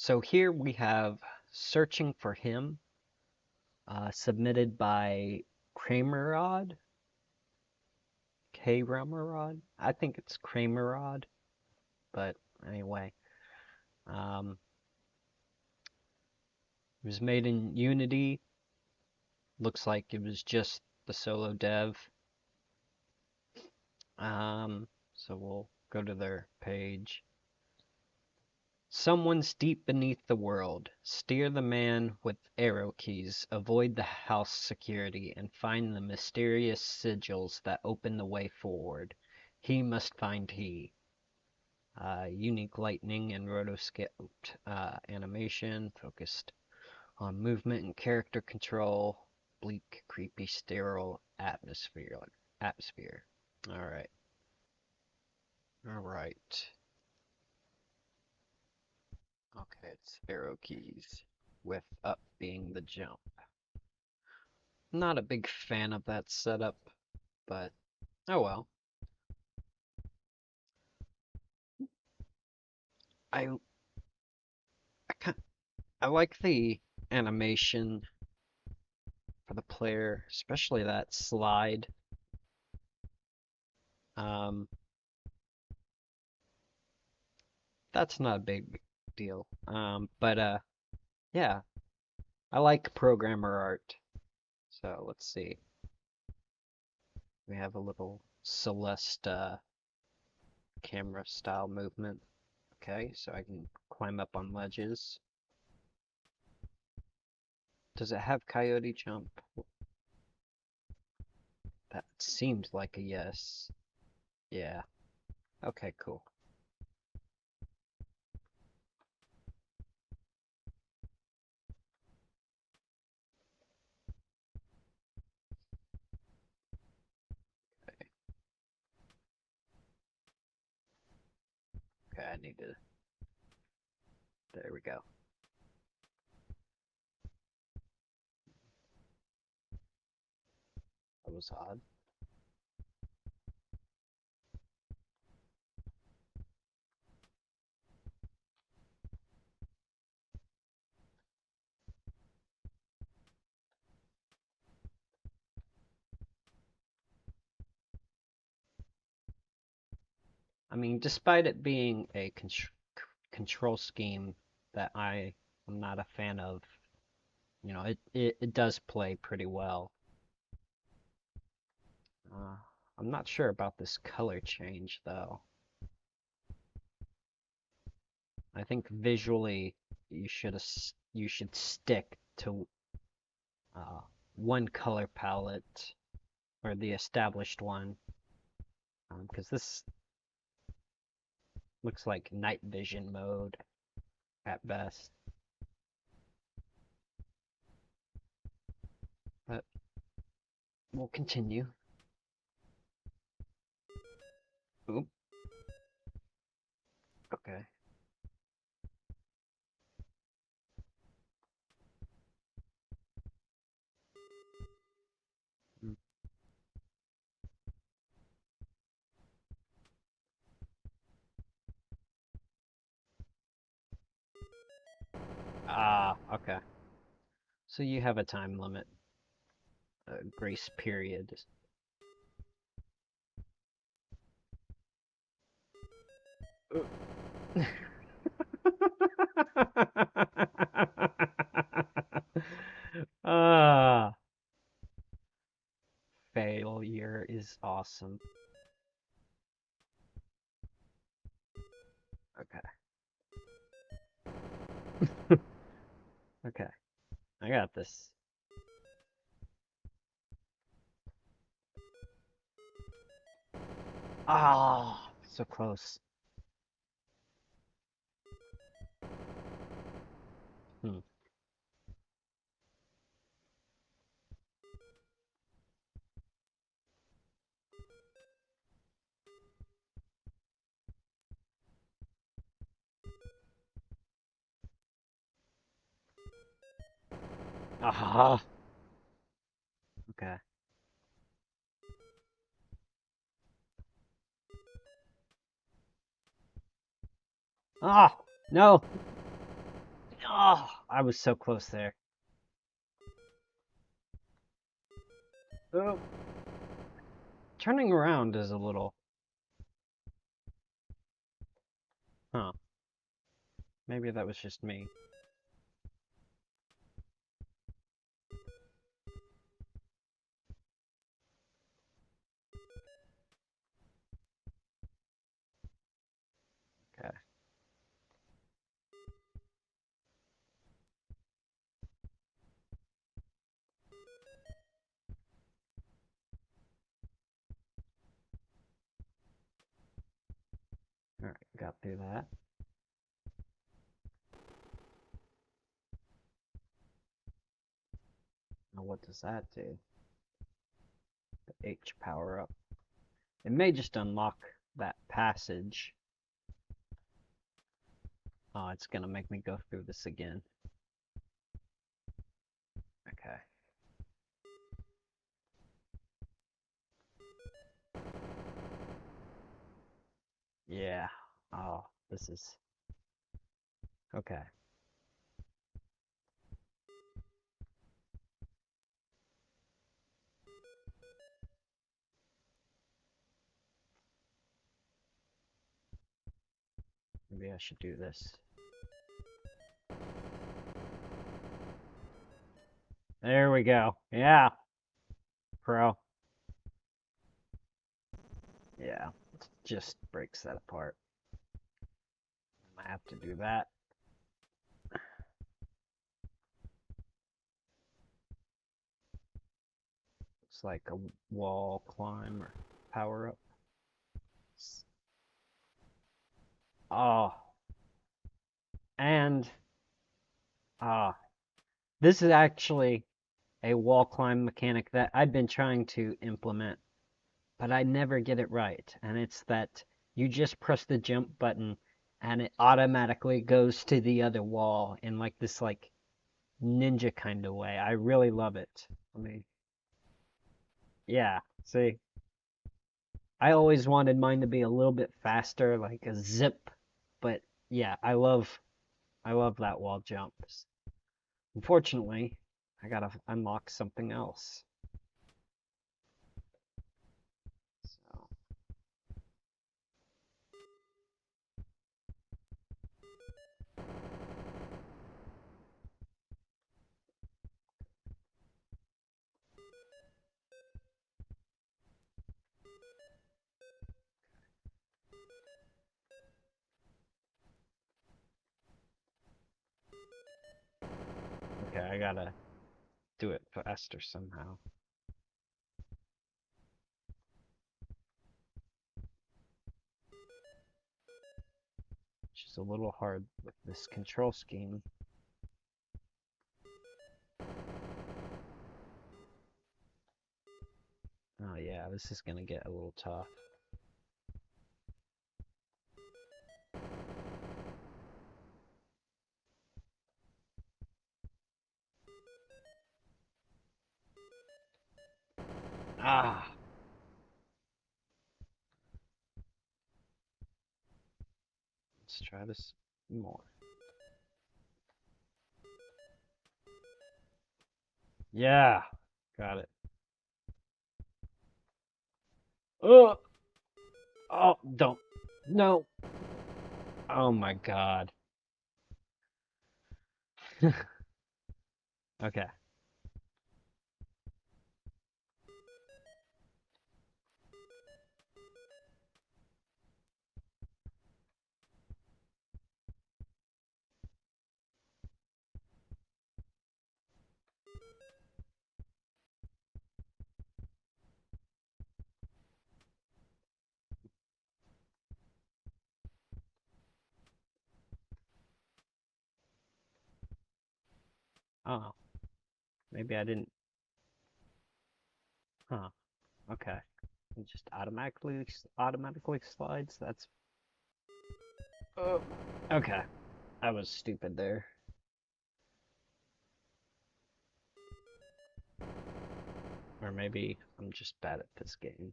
So here we have Searching for Him, submitted by Kramerod. Kramerod? I think it's Kramerod, but anyway. Um, it was made in Unity. Looks like it was just the solo dev. So we'll go to their page. Someone's deep beneath the world. Steer the man with arrow keys, avoid the house security, and find the mysterious sigils that open the way forward. He must find he. Unique lightning and rotoscoped animation focused on movement and character control. Bleak, creepy, sterile atmosphere. All right. All right. Okay, it's arrow keys with up being the jump. Not a big fan of that setup, but oh well. I I, I like the animation for the player, especially that slide. Um, that's not a big deal. But yeah, I like programmer art. So let's see. We have a little Celeste camera style movement. Okay, so I can climb up on ledges. Does it have coyote jump? That seems like a yes. Yeah. Okay, cool. Okay, okay, I need to. There we go. That was odd. I mean, despite it being a control scheme that I am not a fan of, it does play pretty well. Uh, I'm not sure about this color change though. I think visually you should stick to uh, one color palette or the established one, because this looks like night vision mode at best. But we'll continue. Oop. Okay. Mm. Ah, okay. So you have a time limit, a grace period. Ah, failure is awesome. Okay. Okay. I got this. Ah, so close. Hmm. Ah. Okay. Ah, no. Oh, I was so close there. Oh, turning around is a little... Huh. Maybe that was just me. Okay. Alright, got through that. Now what does that do? The H power up. It may just unlock that passage. Oh, it's gonna make me go through this again. Okay. Yeah. Oh, this is... Okay. Maybe I should do this. There we go. Yeah. Pro. Yeah. It just breaks that apart. I have to do that. It's like a wall climb or power up. Oh, and this is actually a wall climb mechanic that I've been trying to implement, but I never get it right. And it's that you just press the jump button and it automatically goes to the other wall in like this like ninja kind of way. I really love it. Yeah, see, I always wanted mine to be a little bit faster, like a zip, but yeah, I love that wall jumps. Unfortunately, I gotta unlock something else. So, okay, I gotta do it faster somehow. Which is a little hard with this control scheme. Oh yeah, this is gonna get a little tough. Ah, let's try this more. Yeah, got it. Oh, oh, don't. No. Oh my God. Okay. Oh, maybe I didn't. Huh. Okay. It just automatically slides. That's okay. I was stupid there. Or maybe I'm just bad at this game.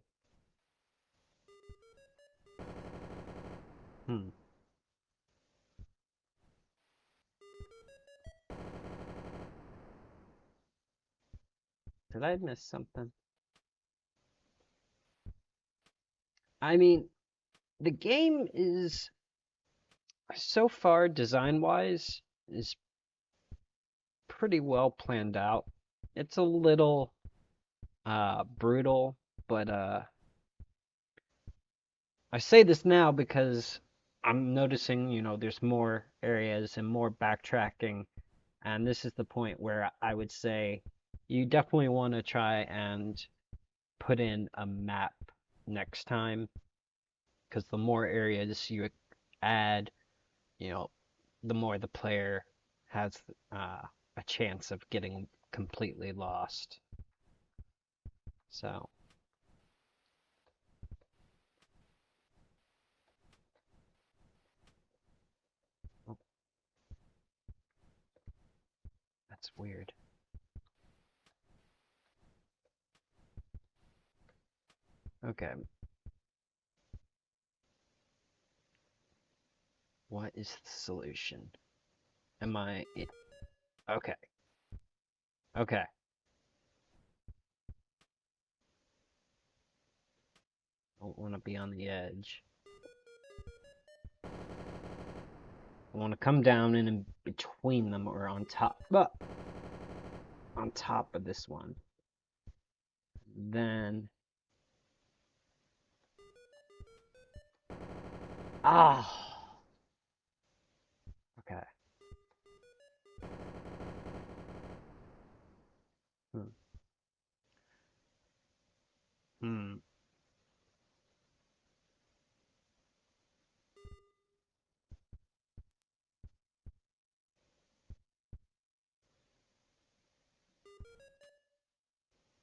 Hmm. Did I miss something? I mean, the game is so far design-wise is pretty well planned out. It's a little brutal, but I say this now because I'm noticing, there's more areas and more backtracking, and this is the point where I would say you definitely want to try and put in a map next time, because the more areas you add, you know, the more the player has a chance of getting completely lost. So, oh, that's weird. Okay, what is the solution? Am I... Okay, okay. I don't want to be on the edge. I want to come down in between them or on top. But on top of this one. Then... Ah! Okay. Hmm. Hmm.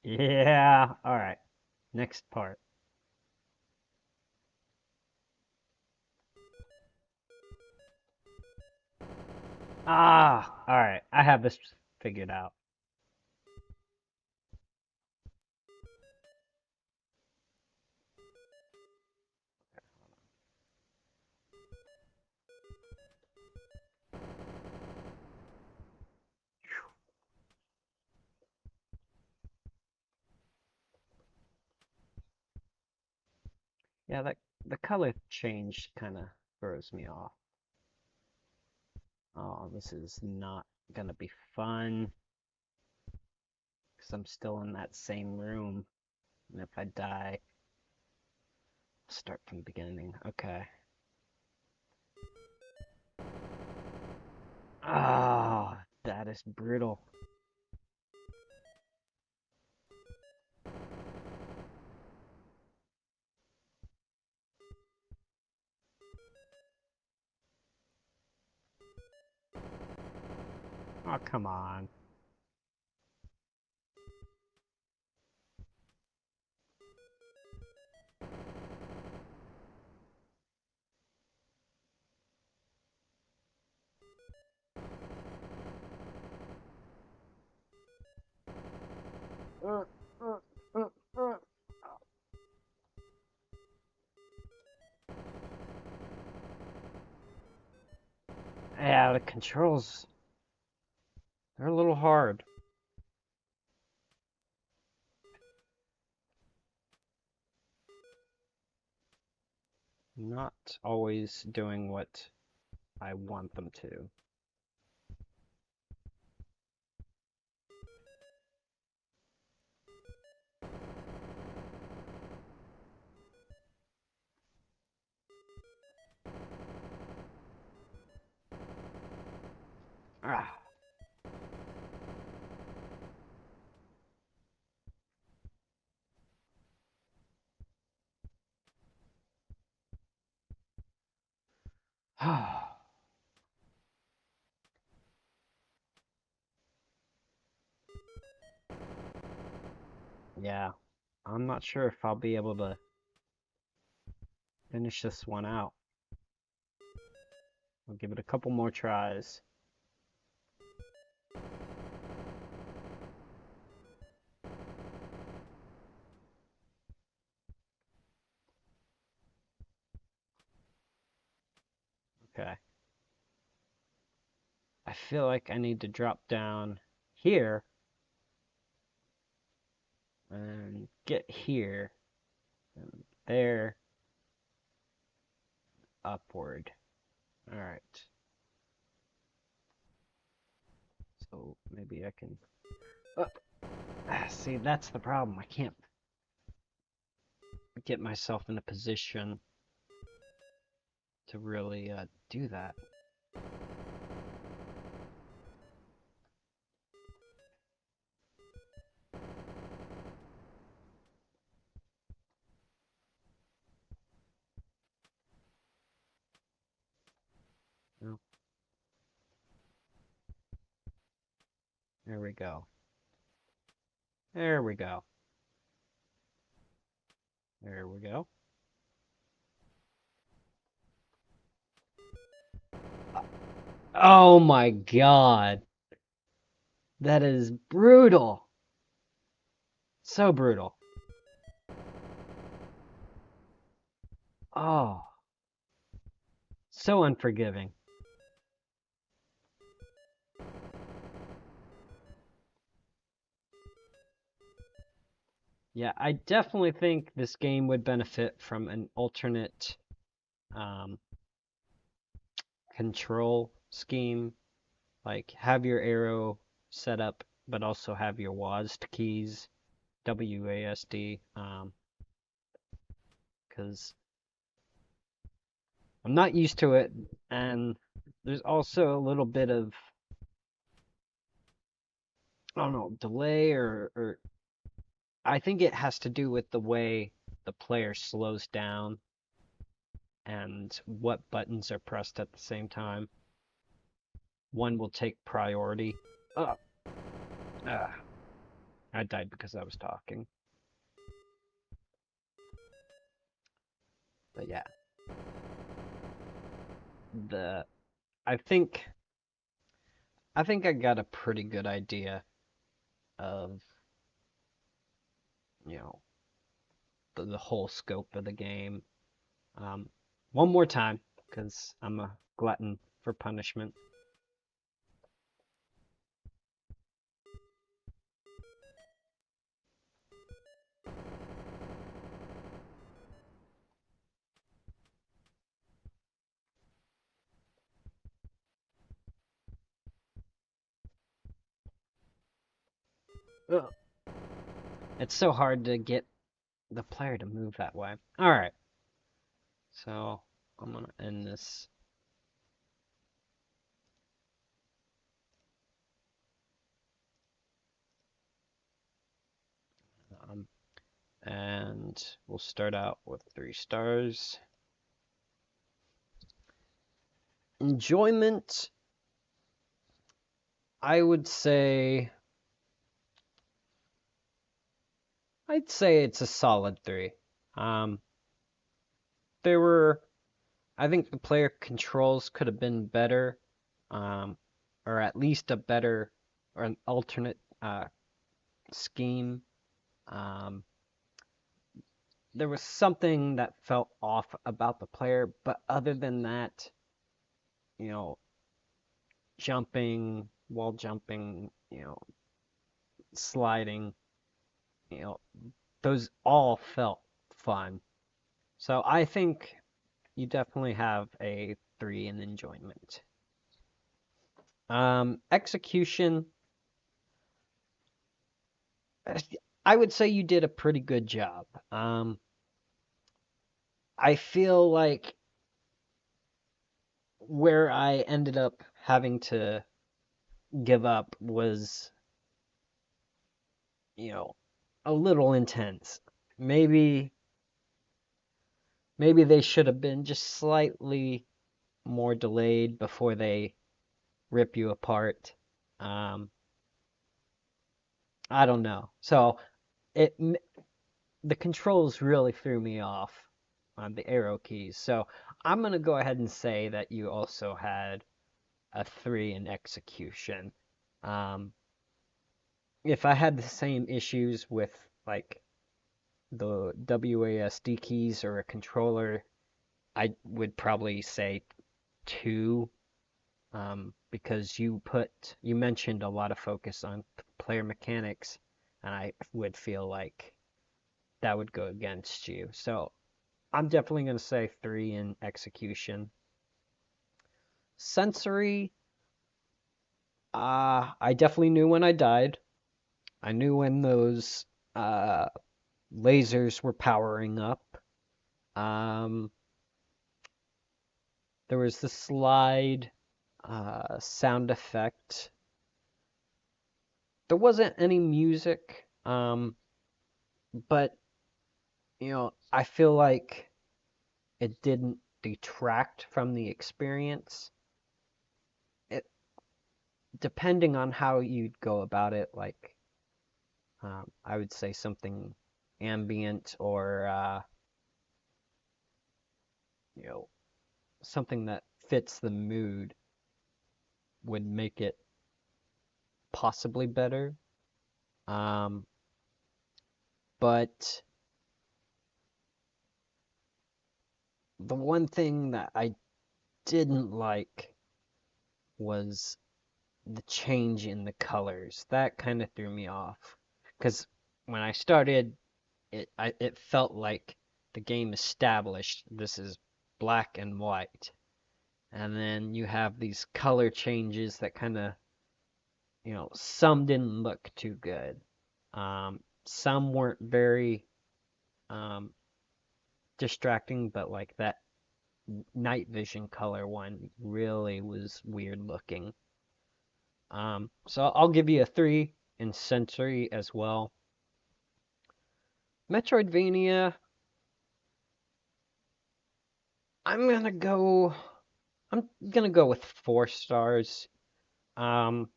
Yeah. All right. Next part. Ah, all right. I have this figured out. Yeah, that the color change kind of throws me off. Oh, this is not gonna be fun because I'm still in that same room, and if I die, I'll start from the beginning. Okay. Ah, that is brutal. Oh, come on. Uh, uh, uh, uh. Yeah, the controls, they're a little hard. Not always doing what I want them to. Ah. Yeah, I'm not sure if I'll be able to finish this one out. I'll give it a couple more tries. Okay. I feel like I need to drop down here and get here, and there, upward. All right. So maybe I can. Uh, See, that's the problem. I can't get myself in a position to really do that. Oh, there we go. There we go. There we go. Oh my God. That is brutal. So brutal. Oh, so unforgiving. Yeah, I definitely think this game would benefit from an alternate um, control scheme. Like have your arrow set up, but also have your WASD keys, WASD, because I'm not used to it, and there's also a little bit of, I don't know, delay or I think it has to do with the way the player slows down and what buttons are pressed at the same time. One will take priority. Oh, I died because I was talking. But yeah, the I think I think I got a pretty good idea of, you know, the whole scope of the game. Um, one more time, because I'm a glutton for punishment. Ugh. It's so hard to get the player to move that way. All right, so I'm gonna end this. Um, and we'll start out with 3 stars. Enjoyment, I would say, I'd say it's a solid 3. Um, there were, I think the player controls could have been better, um, or at least a better or an alternate scheme. Um, there was something that felt off about the player, but other than that, you know, jumping, wall jumping, sliding, you know, those all felt fun. So I think you definitely have a 3 in enjoyment. Execution, I would say you did a pretty good job. I feel like where I ended up having to give up was, you know, a little intense. Maybe maybe they should have been just slightly more delayed before they rip you apart. Um, I don't know. So it the controls really threw me off on the arrow keys. So I'm gonna go ahead and say that you also had a 3 in execution. Um, if I had the same issues with like the WASD keys or a controller, I would probably say 2, because you mentioned a lot of focus on player mechanics, and I would feel like that would go against you. So I'm definitely going to say 3 in execution. Sensory, I definitely knew when I died. I knew when those uh, lasers were powering up. Um, there was the slide sound effect. There wasn't any music, but I feel like it didn't detract from the experience. It depending on how you'd go about it, like I would say something ambient or you know something that fits the mood would make it possibly better. Um, but the one thing that I didn't like was the change in the colors. That kind of threw me off because when I started, it felt like the game established this is black and white, and then you have these color changes that kind of some didn't look too good. Some weren't very um, distracting, but like that night vision color one really was weird looking. So I'll give you a 3 in sensory as well. Metroidvania, I'm gonna go. I'm gonna go with 4 stars. Um,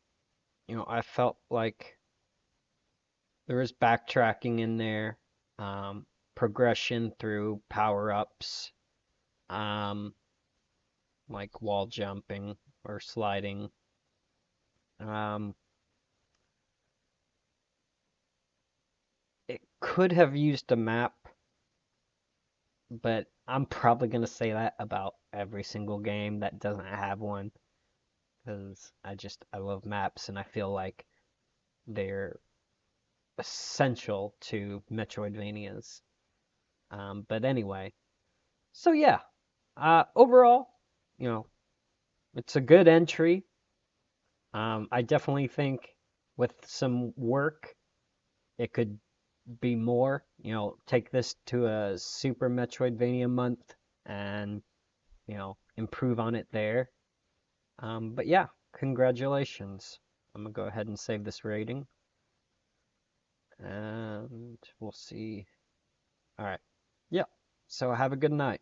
I felt like there was backtracking in there, progression through power-ups, um, like wall jumping or sliding. Um, it could have used a map, but I'm probably gonna say that about every single game that doesn't have one, because I love maps and I feel like they're essential to Metroidvanias. But anyway, so yeah, overall, you know, it's a good entry. I definitely think with some work, it could be more. Take this to a Super Metroidvania month and, improve on it there. But yeah, congratulations. I'm gonna go ahead and save this rating, and we'll see. All right. Yep. So have a good night.